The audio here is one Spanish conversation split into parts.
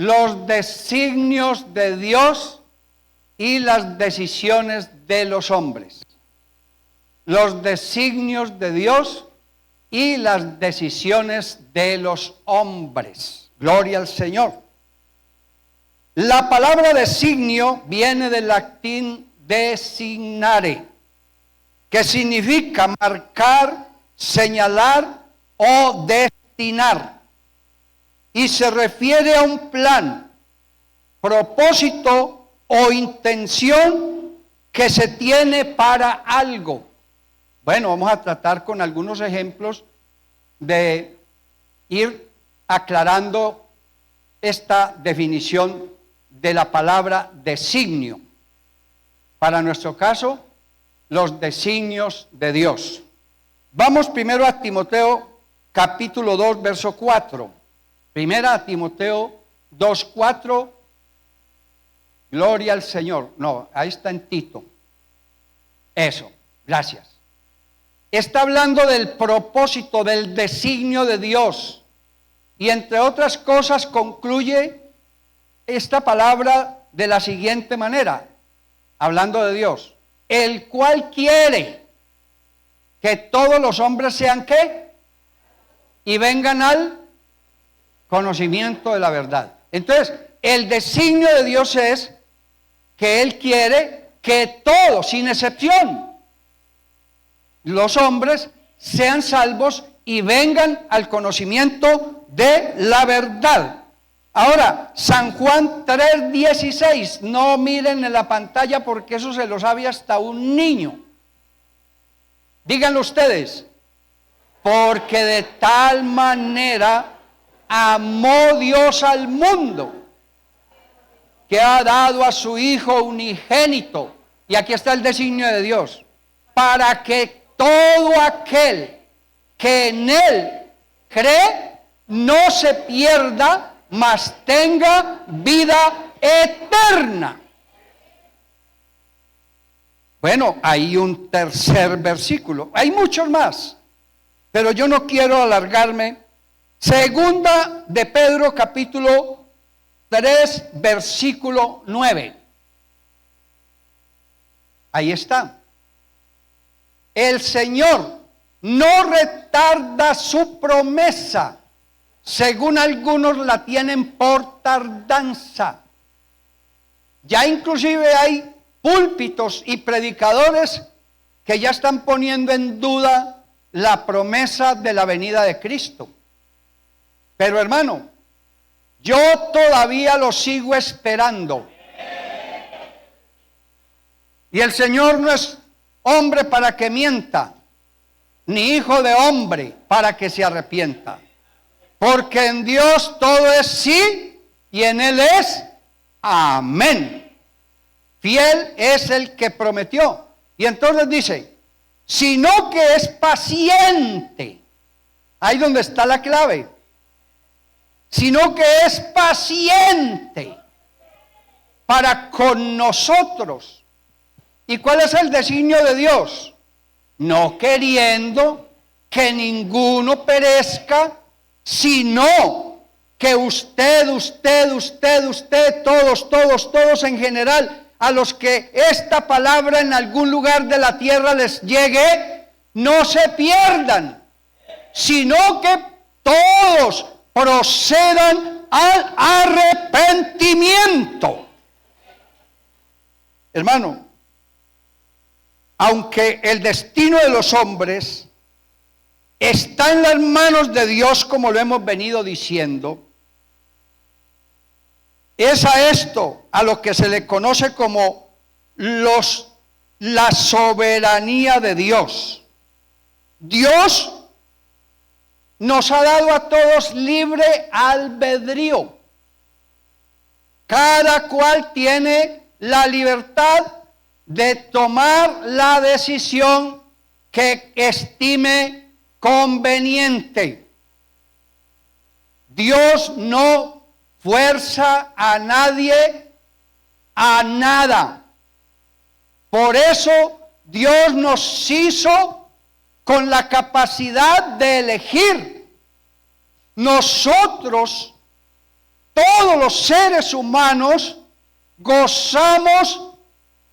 los designios de Dios y las decisiones de los hombres. Los designios de Dios y las decisiones de los hombres. Gloria al Señor. La palabra designio viene del latín designare, que significa marcar, señalar o destinar. Y se refiere a un plan, propósito o intención que se tiene para algo. Bueno, vamos a tratar con algunos ejemplos de ir aclarando esta definición de la palabra designio. Para nuestro caso, los designios de Dios. Vamos primero a Timoteo capítulo 2, verso 4. Primera a Timoteo 2, 4. Gloria al Señor. No, ahí está en Tito. Eso, gracias. Está hablando del propósito, del designio de Dios. Y entre otras cosas concluye esta palabra de la siguiente manera, hablando de Dios, el cual quiere que todos los hombres sean ¿qué? Y vengan al conocimiento de la verdad. Entonces, el designio de Dios es que Él quiere que todos, sin excepción, los hombres sean salvos y vengan al conocimiento de la verdad. Ahora, San Juan 3:16, no miren en la pantalla porque eso se lo sabe hasta un niño. Díganlo ustedes, porque de tal manera amó Dios al mundo, que ha dado a su Hijo unigénito, y aquí está el designio de Dios, para que todo aquel que en Él cree no se pierda, mas tenga vida eterna. Bueno, hay un tercer versículo, hay muchos más, pero yo no quiero alargarme. Segunda de Pedro capítulo 3, versículo 9. Ahí está. El Señor no retarda su promesa, según algunos la tienen por tardanza. Ya inclusive hay púlpitos y predicadores que ya están poniendo en duda la promesa de la venida de Cristo. Pero hermano, yo todavía lo sigo esperando. Y el Señor no es hombre para que mienta, ni hijo de hombre para que se arrepienta. Porque en Dios todo es sí y en Él es amén. Fiel es el que prometió. Y entonces dice, sino que es paciente. Ahí donde está la clave. Sino que es paciente para con nosotros. ¿Y cuál es el designio de Dios? No queriendo que ninguno perezca, sino que usted, todos en general, a los que esta palabra en algún lugar de la tierra les llegue, no se pierdan, sino que todos procedan al arrepentimiento. Hermano, aunque el destino de los hombres está en las manos de Dios, como lo hemos venido diciendo, es a esto a lo que se le conoce como la soberanía de Dios. Dios nos ha dado a todos libre albedrío. Cada cual tiene la libertad de tomar la decisión que estime conveniente. Dios no fuerza a nadie a nada. Por eso Dios nos hizo con la capacidad de elegir. Nosotros todos los seres humanos gozamos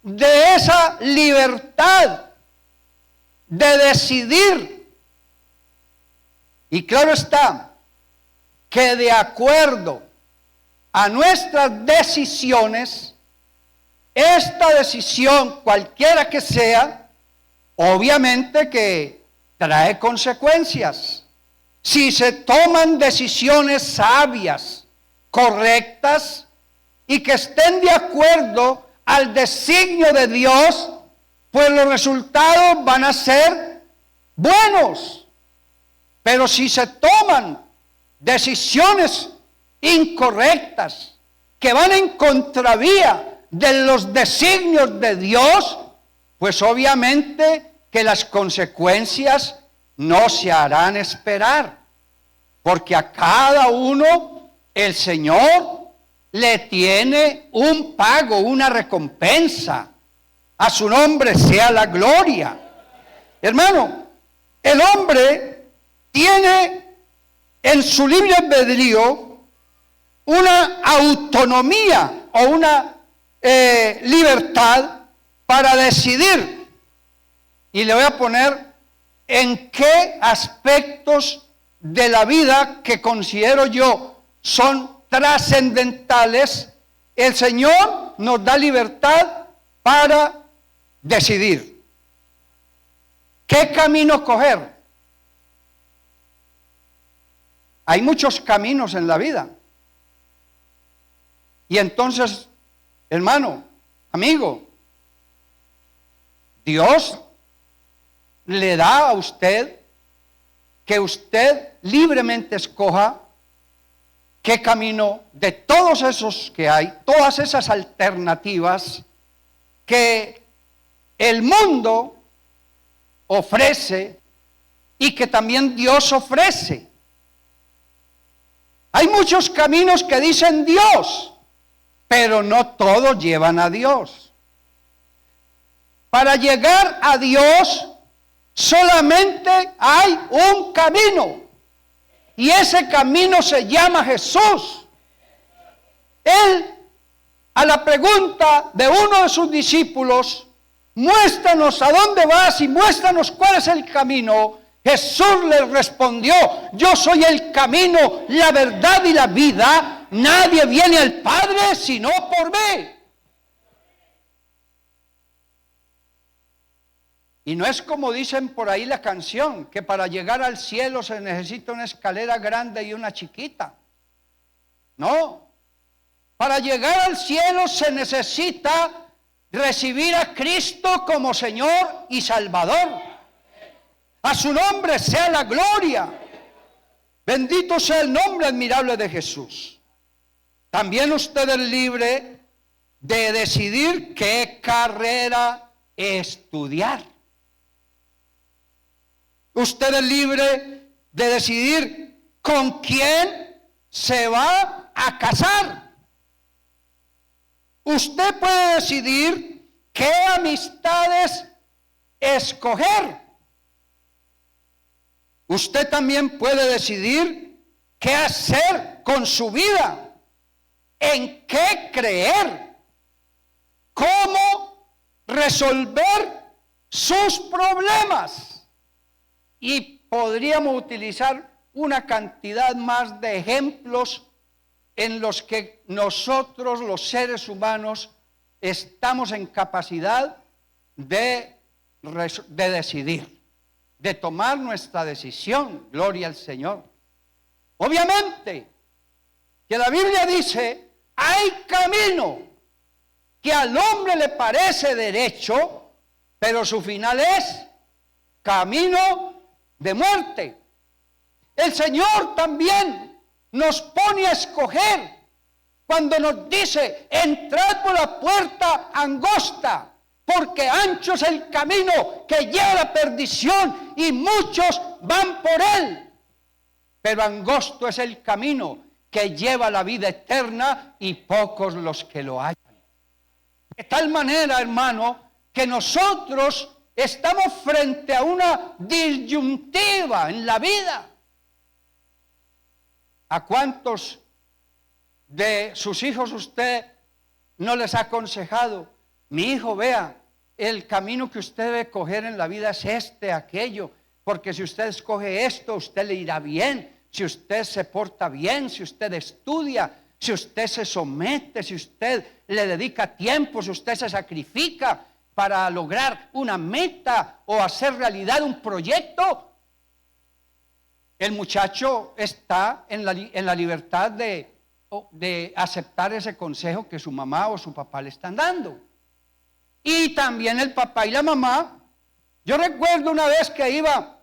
de esa libertad de decidir. Y claro está que de acuerdo a nuestras decisiones, esta decisión, cualquiera que sea, obviamente que trae consecuencias. Si se toman decisiones sabias, correctas y que estén de acuerdo al designio de Dios, pues los resultados van a ser buenos. Pero si se toman decisiones incorrectas que van en contravía de los designios de Dios, pues obviamente que las consecuencias no se harán esperar, porque a cada uno el Señor le tiene un pago, una recompensa. A su nombre sea la gloria. Hermano, el hombre tiene en su libre albedrío una autonomía o una libertad para decidir. Y le voy a poner en qué aspectos de la vida que considero yo son trascendentales, el Señor nos da libertad para decidir. ¿Qué camino coger? Hay muchos caminos en la vida. Y entonces, hermano, amigo, Dios le da a usted que usted libremente escoja qué camino de todos esos que hay, todas esas alternativas que el mundo ofrece y que también Dios ofrece. Hay muchos caminos que dicen Dios, pero no todos llevan a Dios. Para llegar a Dios solamente hay un camino, y ese camino se llama Jesús. Él, a la pregunta de uno de sus discípulos, muéstranos a dónde vas y muéstranos cuál es el camino, Jesús le respondió: yo soy el camino, la verdad y la vida. Nadie viene al Padre sino por mí. Y no es como dicen por ahí la canción, que para llegar al cielo se necesita una escalera grande y una chiquita. No. Para llegar al cielo se necesita recibir a Cristo como Señor y Salvador. A su nombre sea la gloria. Bendito sea el nombre admirable de Jesús. También usted es libre de decidir qué carrera estudiar. Usted es libre de decidir con quién se va a casar. Usted puede decidir qué amistades escoger. Usted también puede decidir qué hacer con su vida, en qué creer, cómo resolver sus problemas. Y podríamos utilizar una cantidad más de ejemplos en los que nosotros, los seres humanos, estamos en capacidad de decidir, de tomar nuestra decisión. Gloria al Señor. Obviamente que la Biblia dice: hay camino que al hombre le parece derecho, pero su final es camino de muerte. El Señor también nos pone a escoger cuando nos dice: entrad por la puerta angosta, porque ancho es el camino que lleva a la perdición y muchos van por él. Pero angosto es el camino que lleva a la vida eterna y pocos los que lo hallan. De tal manera, hermano, que nosotros estamos frente a una disyuntiva en la vida. ¿A cuántos de sus hijos usted no les ha aconsejado? Mi hijo, vea, el camino que usted debe coger en la vida es aquello, porque si usted escoge esto, usted le irá bien. Si usted se porta bien, si usted estudia, si usted se somete, si usted le dedica tiempo, si usted se sacrifica para lograr una meta o hacer realidad un proyecto, el muchacho está en la libertad de aceptar ese consejo que su mamá o su papá le están dando. Y también el papá y la mamá. Yo recuerdo una vez que iba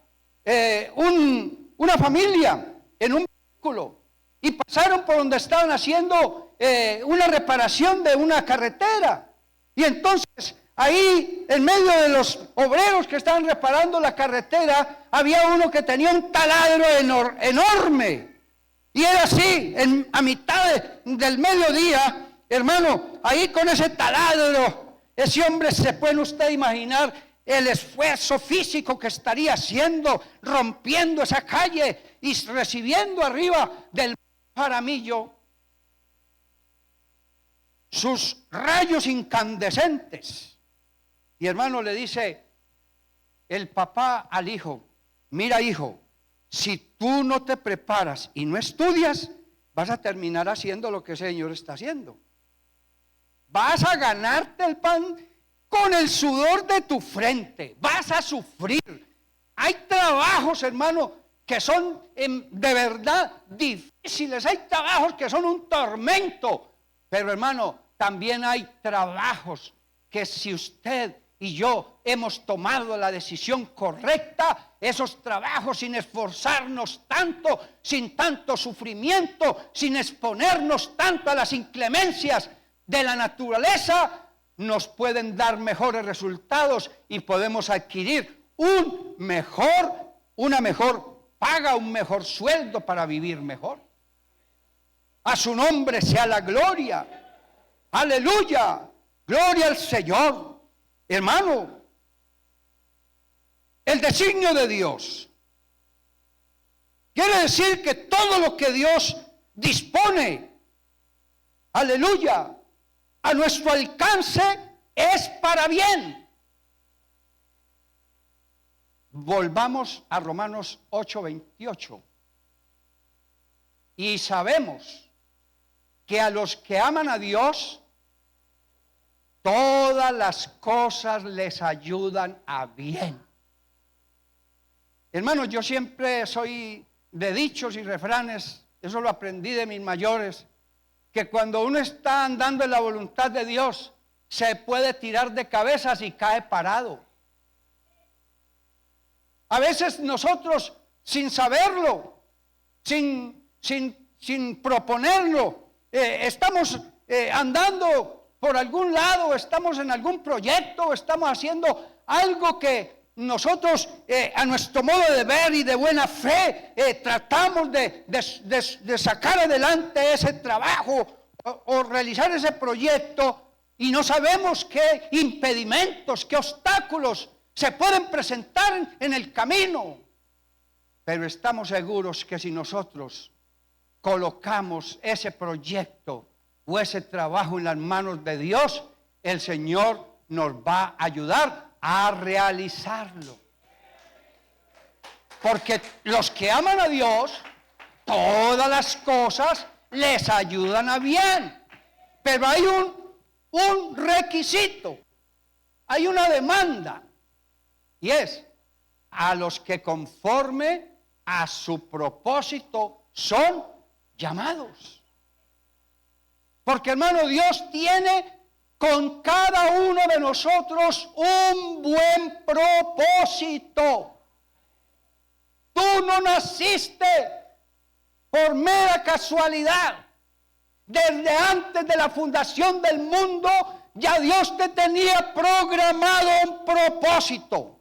una familia en un vehículo y pasaron por donde estaban haciendo una reparación de una carretera. Y entonces ahí en medio de los obreros que estaban reparando la carretera había uno que tenía un taladro enorme. Y era así, a mitad del mediodía, hermano, ahí con ese taladro, ese hombre, se puede usted imaginar el esfuerzo físico que estaría haciendo, rompiendo esa calle y recibiendo arriba del jaramillo sus rayos incandescentes. Y hermano, le dice el papá al hijo: mira, hijo, si tú no te preparas y no estudias, vas a terminar haciendo lo que ese señor está haciendo. Vas a ganarte el pan con el sudor de tu frente, vas a sufrir. Hay trabajos, hermano, que son de verdad difíciles, hay trabajos que son un tormento, pero hermano, también hay trabajos que si usted y yo hemos tomado la decisión correcta, esos trabajos sin esforzarnos tanto, sin tanto sufrimiento, sin exponernos tanto a las inclemencias de la naturaleza, nos pueden dar mejores resultados y podemos adquirir una mejor paga, un mejor sueldo para vivir mejor. A su nombre sea la gloria. Aleluya. Gloria al Señor. Hermano, el designio de Dios quiere decir que todo lo que Dios dispone, aleluya, a nuestro alcance es para bien. Volvamos a Romanos 8:28. Y sabemos que a los que aman a Dios, todas las cosas les ayudan a bien. Hermanos, yo siempre soy de dichos y refranes, eso lo aprendí de mis mayores, que cuando uno está andando en la voluntad de Dios, se puede tirar de cabezas y cae parado. A veces nosotros, sin saberlo, sin proponerlo, estamos andando por algún lado, estamos en algún proyecto, estamos haciendo algo que nosotros a nuestro modo de ver y de buena fe tratamos de sacar adelante ese trabajo o realizar ese proyecto, y no sabemos qué impedimentos, qué obstáculos se pueden presentar en el camino, pero estamos seguros que si nosotros colocamos ese proyecto o ese trabajo en las manos de Dios, el Señor nos va a ayudar a realizarlo. Porque los que aman a Dios, todas las cosas les ayudan a bien. Pero hay un requisito, hay una demanda, y es a los que conforme a su propósito son llamados. Porque hermano, Dios tiene con cada uno de nosotros un buen propósito. Tú no naciste por mera casualidad. Desde antes de la fundación del mundo, ya Dios te tenía programado un propósito.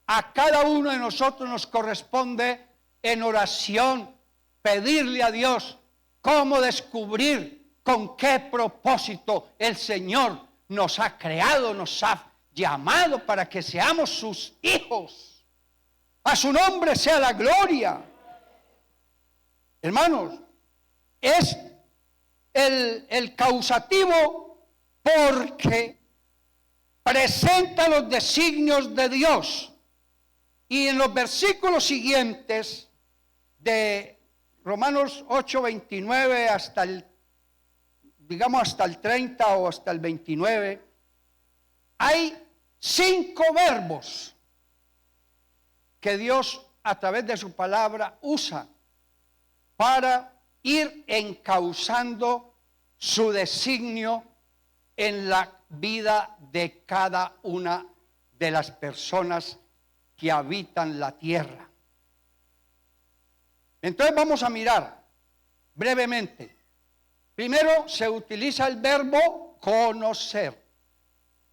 A cada uno de nosotros nos corresponde en oración pedirle a Dios cómo descubrir con qué propósito el Señor nos ha creado, nos ha llamado para que seamos sus hijos. A su nombre sea la gloria. Hermanos, es el causativo porque presenta los designios de Dios. Y en los versículos siguientes de Romanos 8:29 hasta el 30 o hasta el 29, hay 5 verbos que Dios a través de su palabra usa para ir encauzando su designio en la vida de cada una de las personas que habitan la tierra. Entonces vamos a mirar brevemente. Primero se utiliza el verbo conocer,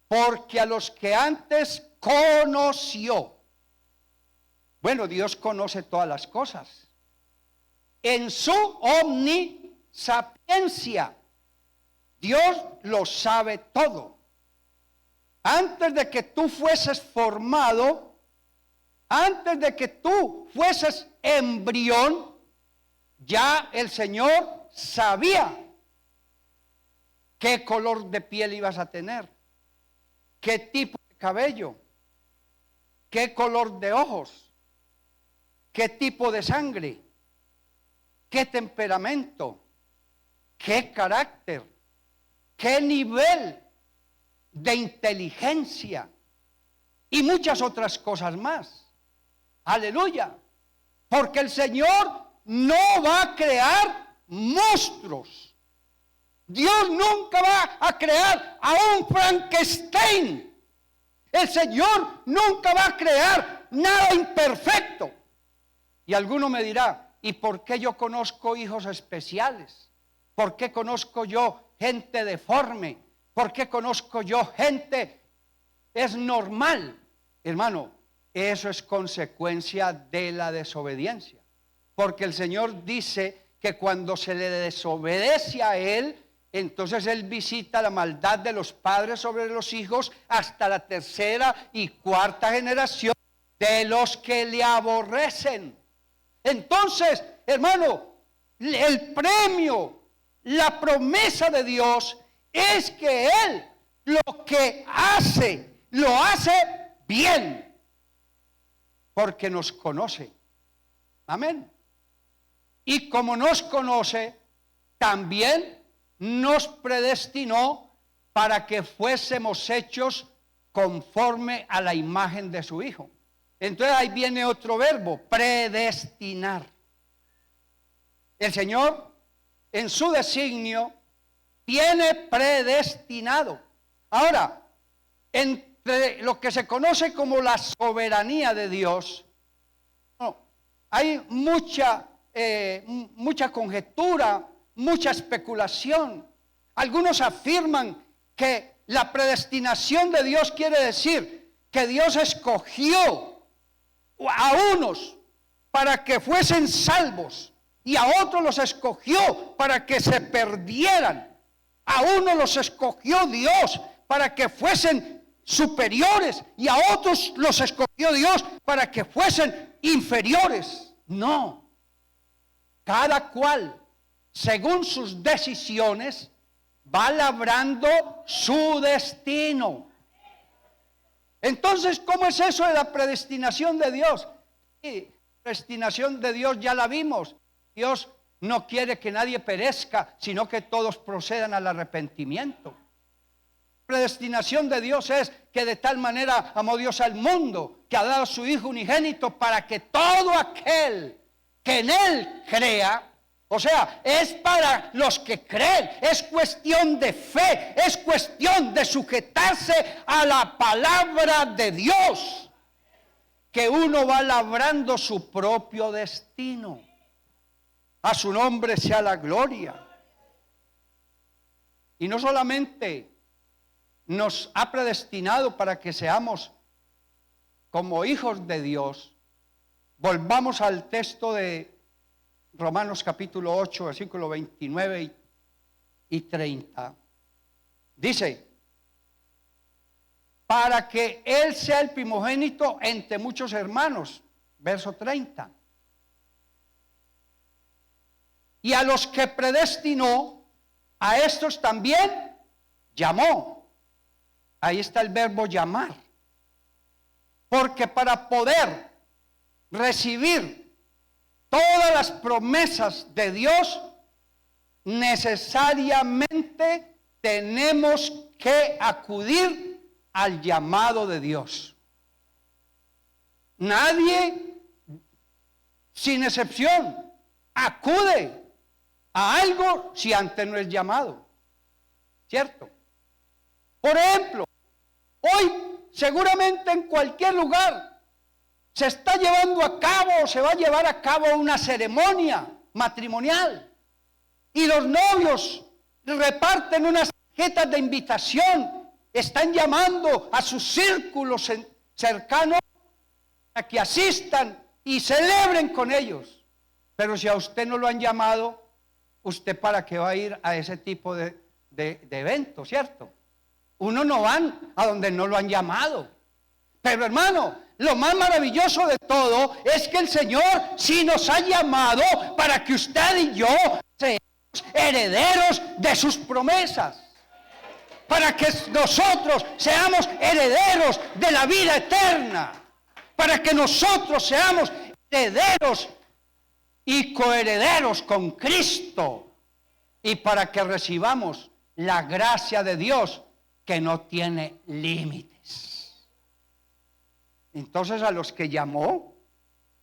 porque a los que antes conoció. Bueno, Dios conoce todas las cosas. En su omnisapiencia, Dios lo sabe todo. Antes de que tú fueses formado, antes de que tú fueses embrión, ya el Señor sabía qué color de piel ibas a tener, qué tipo de cabello, qué color de ojos, qué tipo de sangre, qué temperamento, qué carácter, qué nivel de inteligencia y muchas otras cosas más. Aleluya. Porque el Señor no va a crear monstruos. Dios nunca va a crear a un Frankenstein. El Señor nunca va a crear nada imperfecto. Y alguno me dirá, ¿y por qué yo conozco hijos especiales? ¿Por qué conozco yo gente deforme? ¿Por qué conozco yo gente? Es normal, hermano. Eso es consecuencia de la desobediencia. Porque el Señor dice que cuando se le desobedece a Él, entonces Él visita la maldad de los padres sobre los hijos hasta la 3ª y 4ª generación de los que le aborrecen. Entonces, hermano, el premio, la promesa de Dios es que Él lo que hace, lo hace bien. Porque nos conoce. Amén. Y como nos conoce, también nos predestinó para que fuésemos hechos conforme a la imagen de su Hijo. Entonces ahí viene otro verbo, predestinar. El Señor, en su designio, tiene predestinado. Ahora, entre lo que se conoce como la soberanía de Dios, hay mucha conjetura, mucha especulación. Algunos afirman que la predestinación de Dios quiere decir que Dios escogió a unos para que fuesen salvos y a otros los escogió para que se perdieran. A unos los escogió Dios para que fuesen superiores y a otros los escogió Dios para que fuesen inferiores. No. Cada cual, según sus decisiones, va labrando su destino. Entonces, ¿cómo es eso de la predestinación de Dios? Sí, la predestinación de Dios ya la vimos. Dios no quiere que nadie perezca, sino que todos procedan al arrepentimiento. La predestinación de Dios es que de tal manera amó Dios al mundo, que ha dado a su Hijo unigénito para que todo aquel que en Él crea, o sea, es para los que creen, es cuestión de fe, es cuestión de sujetarse a la palabra de Dios, que uno va labrando su propio destino. A su nombre sea la gloria. Y no solamente nos ha predestinado para que seamos como hijos de Dios. Volvamos al texto de Romanos capítulo 8, versículo 29 y 30. Dice, para que Él sea el primogénito entre muchos hermanos. Verso 30. Y a los que predestinó, a estos también llamó. Ahí está el verbo llamar. Porque para poder recibir todas las promesas de Dios, necesariamente tenemos que acudir al llamado de Dios. Nadie, sin excepción, acude a algo si antes no es llamado. ¿Cierto? Por ejemplo, hoy seguramente en cualquier lugar se está llevando a cabo o se va a llevar a cabo una ceremonia matrimonial y los novios reparten unas tarjetas de invitación, están llamando a sus círculos cercanos a que asistan y celebren con ellos. Pero si a usted no lo han llamado, ¿usted para qué va a ir a ese tipo de eventos, cierto? Uno no va a donde no lo han llamado. Pero hermano, lo más maravilloso de todo es que el Señor sí nos ha llamado para que usted y yo seamos herederos de sus promesas. Para que nosotros seamos herederos de la vida eterna. Para que nosotros seamos herederos y coherederos con Cristo. Y para que recibamos la gracia de Dios que no tiene límites. Entonces a los que llamó,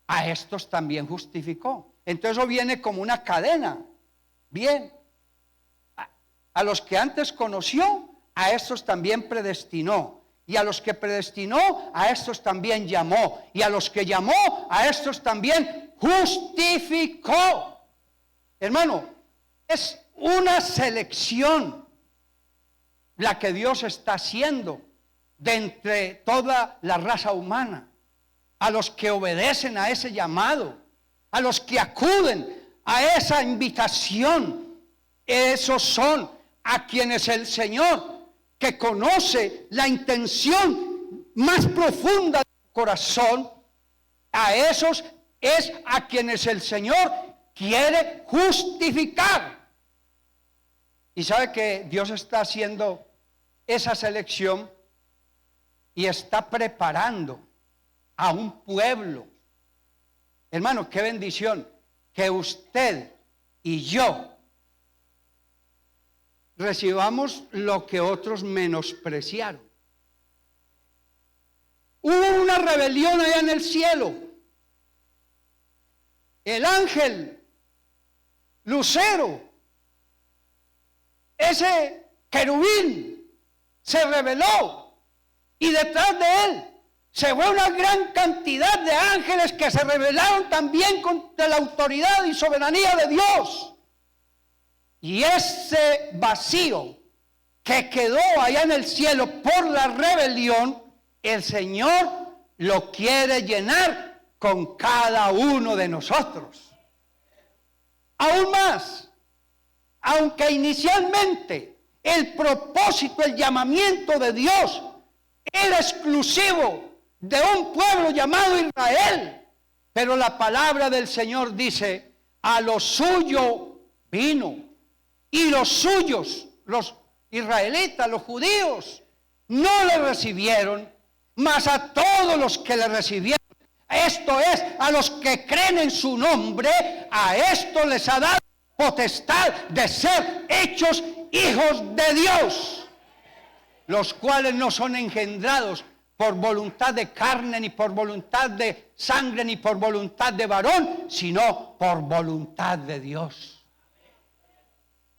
a estos también justificó. Entonces eso viene como una cadena. Bien, a los que antes conoció, a estos también predestinó. Y a los que predestinó, a estos también llamó. Y a los que llamó, a estos también justificó. Hermano, es una selección la que Dios está haciendo de entre toda la raza humana, a los que obedecen a ese llamado, a los que acuden a esa invitación. Esos son a quienes el Señor, que conoce la intención más profunda del corazón, a esos es a quienes el Señor quiere justificar. Y sabe que Dios está haciendo esa selección y está preparando a un pueblo. Hermano, qué bendición que usted y yo recibamos lo que otros menospreciaron. Hubo una rebelión allá en el cielo. El ángel Lucero, ese querubín, se rebeló y detrás de él se fue una gran cantidad de ángeles que se rebelaron también contra la autoridad y soberanía de Dios. Y ese vacío que quedó allá en el cielo por la rebelión, el Señor lo quiere llenar con cada uno de nosotros. Aún más, aunque inicialmente el propósito, el llamamiento de Dios era exclusivo de un pueblo llamado Israel, pero la palabra del Señor dice: a lo suyo vino, y los suyos, los israelitas, los judíos, no le recibieron, mas a todos los que le recibieron, esto es, a los que creen en su nombre, a esto les ha dado potestad de ser hechos hijos de Dios, los cuales no son engendrados por voluntad de carne, ni por voluntad de sangre, ni por voluntad de varón, sino por voluntad de Dios.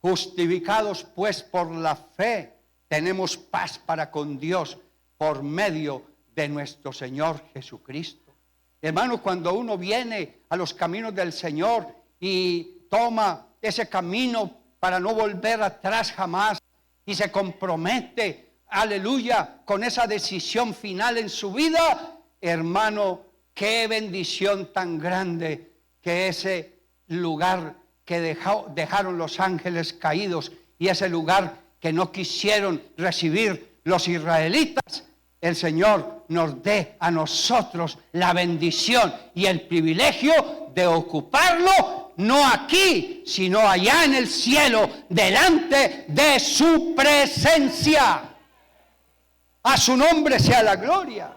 Justificados pues por la fe, tenemos paz para con Dios por medio de nuestro Señor Jesucristo. Hermano, cuando uno viene a los caminos del Señor y toma ese camino para no volver atrás jamás, y se compromete, aleluya, con esa decisión final en su vida, hermano, qué bendición tan grande que ese lugar que dejaron los ángeles caídos y ese lugar que no quisieron recibir los israelitas, el Señor nos dé a nosotros la bendición y el privilegio de ocuparlo no aquí, sino allá en el cielo, delante de su presencia. A su nombre sea la gloria.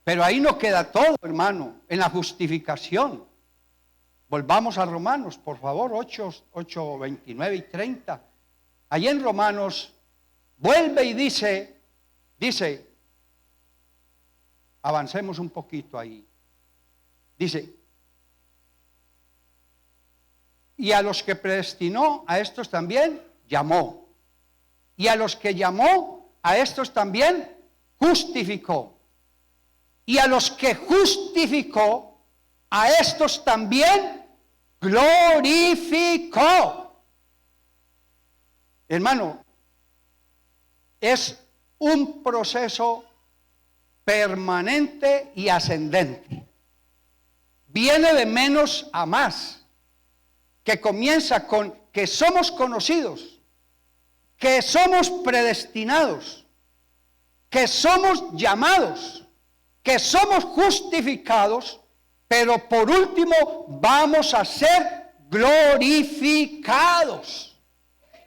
Pero ahí no queda todo, hermano, en la justificación. Volvamos a Romanos, por favor, 8, 29 y 30. Allí en Romanos, vuelve y dice, avancemos un poquito ahí. Dice, y a los que predestinó, a estos también llamó. Y a los que llamó, a estos también justificó. Y a los que justificó, a estos también glorificó. Hermano, es un proceso permanente y ascendente. Viene de menos a más, que comienza con que somos conocidos, que somos predestinados, que somos llamados, que somos justificados, pero por último vamos a ser glorificados,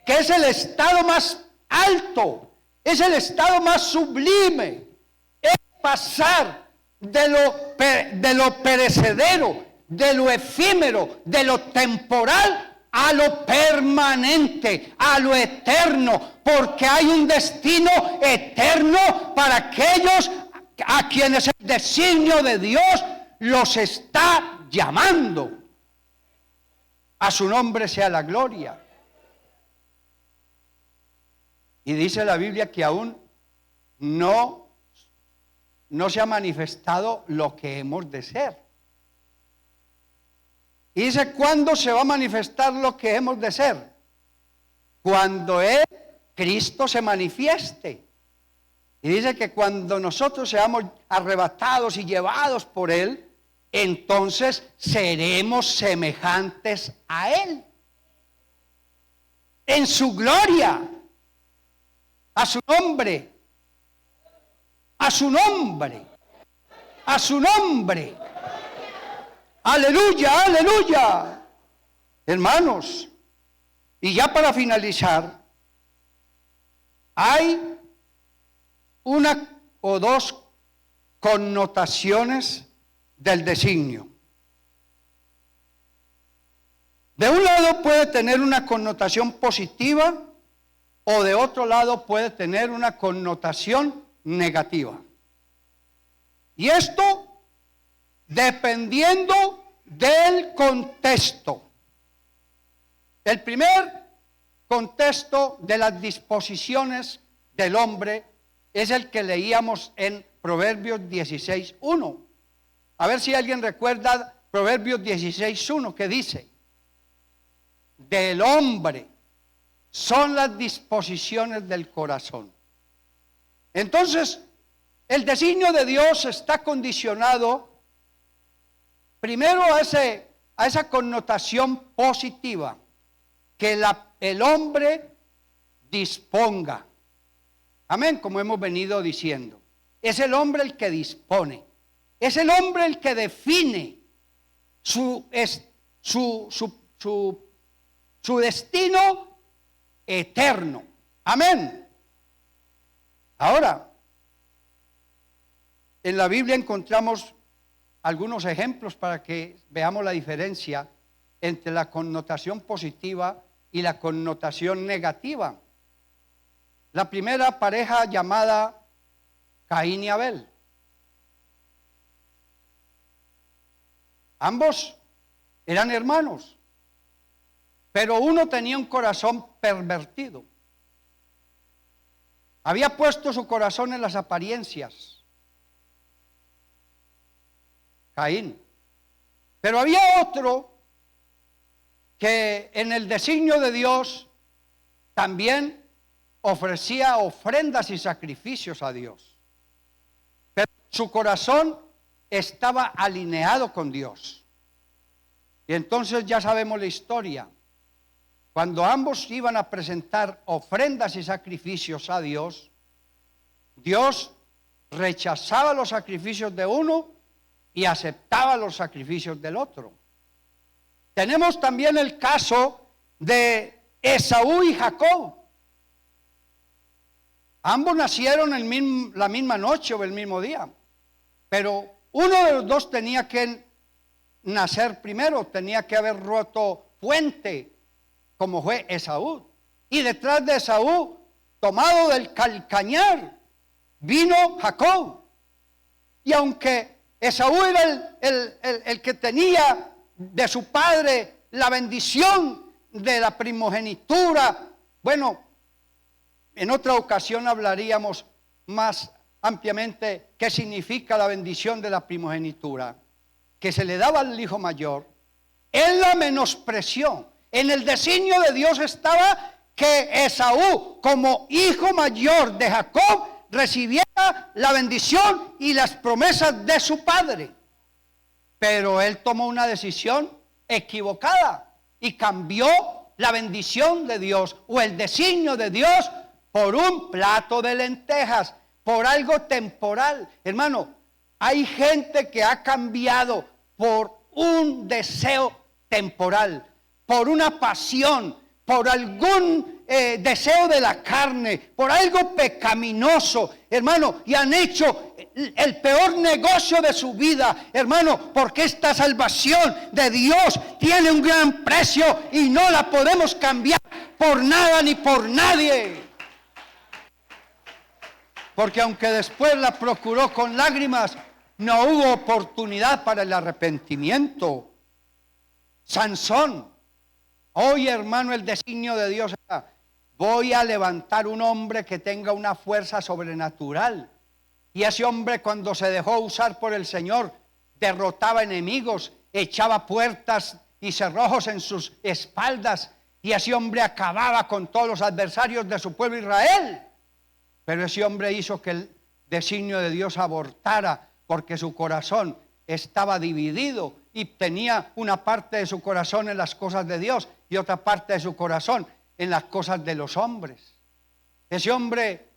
que es el estado más alto, es el estado más sublime, es pasar de lo perecedero, de lo efímero, de lo temporal a lo permanente, a lo eterno, porque hay un destino eterno para aquellos a quienes el designio de Dios los está llamando. A su nombre sea la gloria. Y dice la Biblia que aún no se ha manifestado lo que hemos de ser. Y dice, ¿cuándo se va a manifestar lo que hemos de ser? Cuando Cristo se manifieste. Y dice que cuando nosotros seamos arrebatados y llevados por Él, entonces seremos semejantes a Él. En su gloria, a su nombre, a su nombre, a su nombre. Aleluya, aleluya. Hermanos, y ya para finalizar, hay una o dos connotaciones del designio. De un lado puede tener una connotación positiva o de otro lado puede tener una connotación negativa. Y esto dependiendo del contexto. El primer contexto de las disposiciones del hombre es el que leíamos en Proverbios 16:1. A ver si alguien recuerda Proverbios 16:1, que dice: del hombre son las disposiciones del corazón. Entonces, el designio de Dios está condicionado primero a esa connotación positiva, que el hombre disponga. Amén, como hemos venido diciendo. Es el hombre el que dispone. Es el hombre el que define su destino eterno. Amén. Ahora, en la Biblia encontramos algunos ejemplos para que veamos la diferencia entre la connotación positiva y la connotación negativa. La primera pareja llamada Caín y Abel. Ambos eran hermanos, pero uno tenía un corazón pervertido. Había puesto su corazón en las apariencias. Caín. Pero había otro que en el designio de Dios también ofrecía ofrendas y sacrificios a Dios. Pero su corazón estaba alineado con Dios. Y entonces ya sabemos la historia. Cuando ambos iban a presentar ofrendas y sacrificios a Dios, Dios rechazaba los sacrificios de uno y aceptaba los sacrificios del otro. Tenemos también el caso de Esaú y Jacob. Ambos nacieron la misma noche o el mismo día, pero uno de los dos tenía que nacer primero, tenía que haber roto fuente, como fue Esaú. Y detrás de Esaú, tomado del calcañar, vino Jacob. Y aunque Esaú era el que tenía de su padre la bendición de la primogenitura, bueno, en otra ocasión hablaríamos más ampliamente qué significa la bendición de la primogenitura, que se le daba al hijo mayor. Él la menospreció. En el designio de Dios estaba que Esaú, como hijo mayor de Jacob, recibiera la bendición y las promesas de su padre. Pero él tomó una decisión equivocada y cambió la bendición de Dios o el designio de Dios por un plato de lentejas, por algo temporal. Hermano, hay gente que ha cambiado por un deseo temporal, por una pasión, por algún deseo de la carne, por algo pecaminoso, hermano, y han hecho el peor negocio de su vida, hermano, porque esta salvación de Dios tiene un gran precio y no la podemos cambiar por nada ni por nadie. Porque aunque después la procuró con lágrimas, no hubo oportunidad para el arrepentimiento. Sansón, hoy hermano, el designio de Dios era: voy a levantar un hombre que tenga una fuerza sobrenatural. Y ese hombre, cuando se dejó usar por el Señor, derrotaba enemigos, echaba puertas y cerrojos en sus espaldas, y ese hombre acababa con todos los adversarios de su pueblo Israel. Pero ese hombre hizo que el designio de Dios abortara, porque su corazón estaba dividido y tenía una parte de su corazón en las cosas de Dios y otra parte de su corazón en las cosas de los hombres. Ese hombre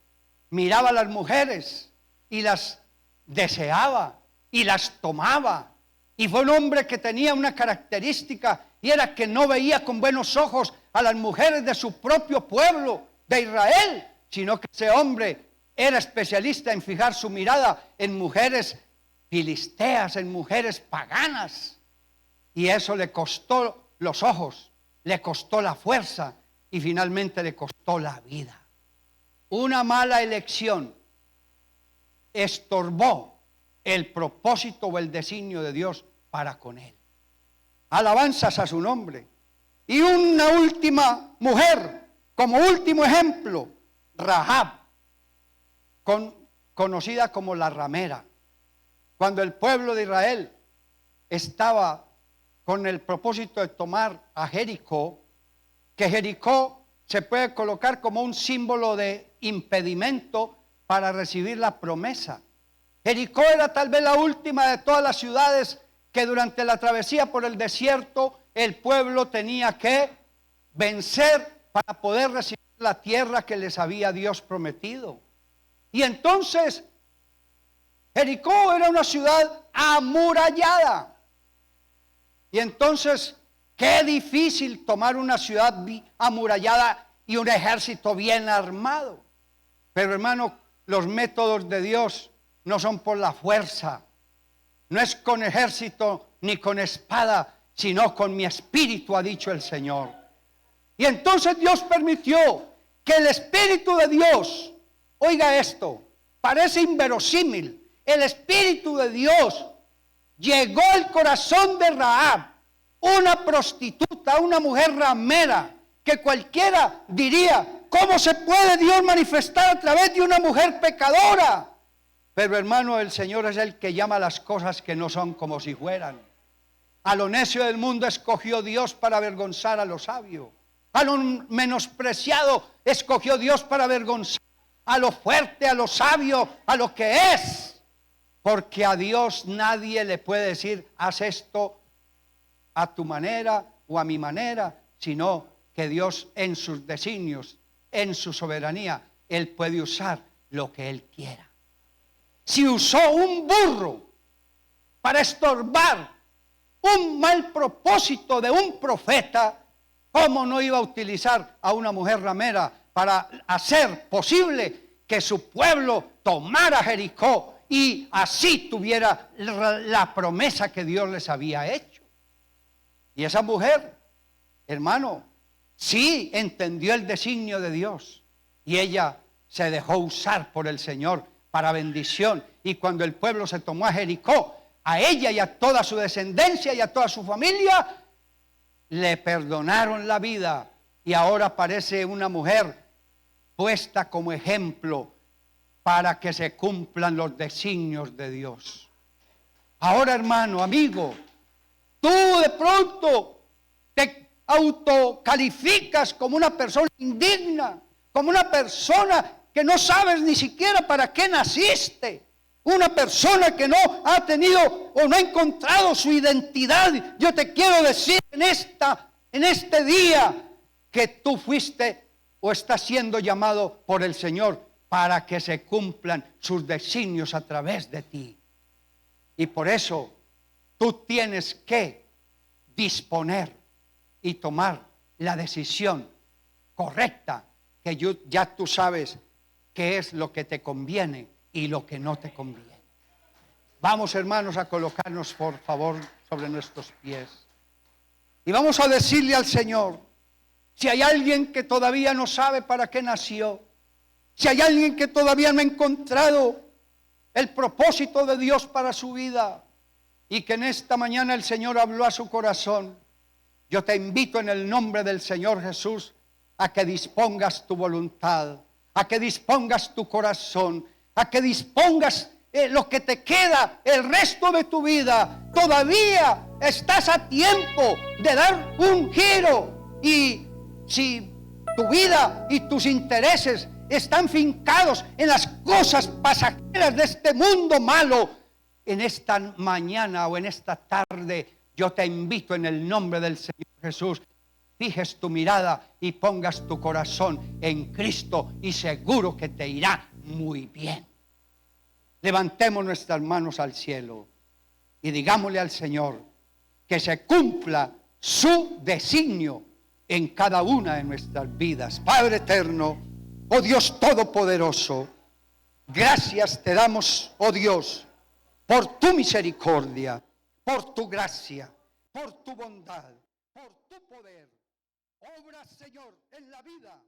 miraba a las mujeres y las deseaba y las tomaba. Y fue un hombre que tenía una característica, y era que no veía con buenos ojos a las mujeres de su propio pueblo, de Israel, sino que ese hombre era especialista en fijar su mirada en mujeres filisteas, en mujeres paganas. Y eso le costó los ojos, le costó la fuerza y finalmente le costó la vida. Una mala elección estorbó el propósito o el designio de Dios para con él. Alabanzas a su nombre. Y una última mujer, como último ejemplo, Rahab, conocida como la ramera. Cuando el pueblo de Israel estaba con el propósito de tomar a Jericó, que Jericó se puede colocar como un símbolo de impedimento para recibir la promesa. Jericó era tal vez la última de todas las ciudades que durante la travesía por el desierto el pueblo tenía que vencer para poder recibir la tierra que les había Dios prometido. Y entonces Jericó era una ciudad amurallada. Y entonces qué difícil tomar una ciudad amurallada y un ejército bien armado. Pero hermano, los métodos de Dios no son por la fuerza, no es con ejército ni con espada, sino con mi espíritu, ha dicho el Señor. Y entonces Dios permitió que el Espíritu de Dios, oiga esto, parece inverosímil, el Espíritu de Dios llegó al corazón de Rahab, una prostituta, una mujer ramera, que cualquiera diría: ¿cómo se puede Dios manifestar a través de una mujer pecadora? Pero hermano, el Señor es el que llama las cosas que no son como si fueran. A lo necio del mundo escogió Dios para avergonzar a lo sabio. A lo menospreciado escogió Dios para avergonzar a lo fuerte, a lo sabio, a lo que es. Porque a Dios nadie le puede decir: haz esto a tu manera o a mi manera, sino que Dios en sus designios, en su soberanía, Él puede usar lo que Él quiera. Si usó un burro para estorbar un mal propósito de un profeta, ¿cómo no iba a utilizar a una mujer ramera para hacer posible que su pueblo tomara Jericó y así tuviera la promesa que Dios les había hecho? Y esa mujer, hermano, sí entendió el designio de Dios y ella se dejó usar por el Señor para bendición. Y cuando el pueblo se tomó a Jericó, a ella y a toda su descendencia y a toda su familia, le perdonaron la vida. Y ahora parece una mujer puesta como ejemplo para que se cumplan los designios de Dios. Ahora, hermano, amigo, tú de pronto te autocalificas como una persona indigna, como una persona que no sabes ni siquiera para qué naciste, una persona que no ha tenido o no ha encontrado su identidad. Yo te quiero decir en este día que tú fuiste o estás siendo llamado por el Señor para que se cumplan sus designios a través de ti. Y por eso tú tienes que disponer y tomar la decisión correcta, que ya tú sabes qué es lo que te conviene y lo que no te conviene. Vamos, hermanos, a colocarnos, por favor, sobre nuestros pies. Y vamos a decirle al Señor, si hay alguien que todavía no sabe para qué nació, si hay alguien que todavía no ha encontrado el propósito de Dios para su vida, y que en esta mañana el Señor habló a su corazón, yo te invito en el nombre del Señor Jesús a que dispongas tu voluntad, a que dispongas tu corazón, a que dispongas lo que te queda el resto de tu vida. Todavía estás a tiempo de dar un giro. Y si tu vida y tus intereses están fincados en las cosas pasajeras de este mundo malo, en esta mañana o en esta tarde, yo te invito en el nombre del Señor Jesús, fijes tu mirada y pongas tu corazón en Cristo y seguro que te irá muy bien. Levantemos nuestras manos al cielo y digámosle al Señor que se cumpla su designio en cada una de nuestras vidas. Padre eterno, oh Dios todopoderoso, gracias te damos, oh Dios, por tu misericordia, por tu gracia, por tu bondad, por tu poder. Obra, Señor, en la vida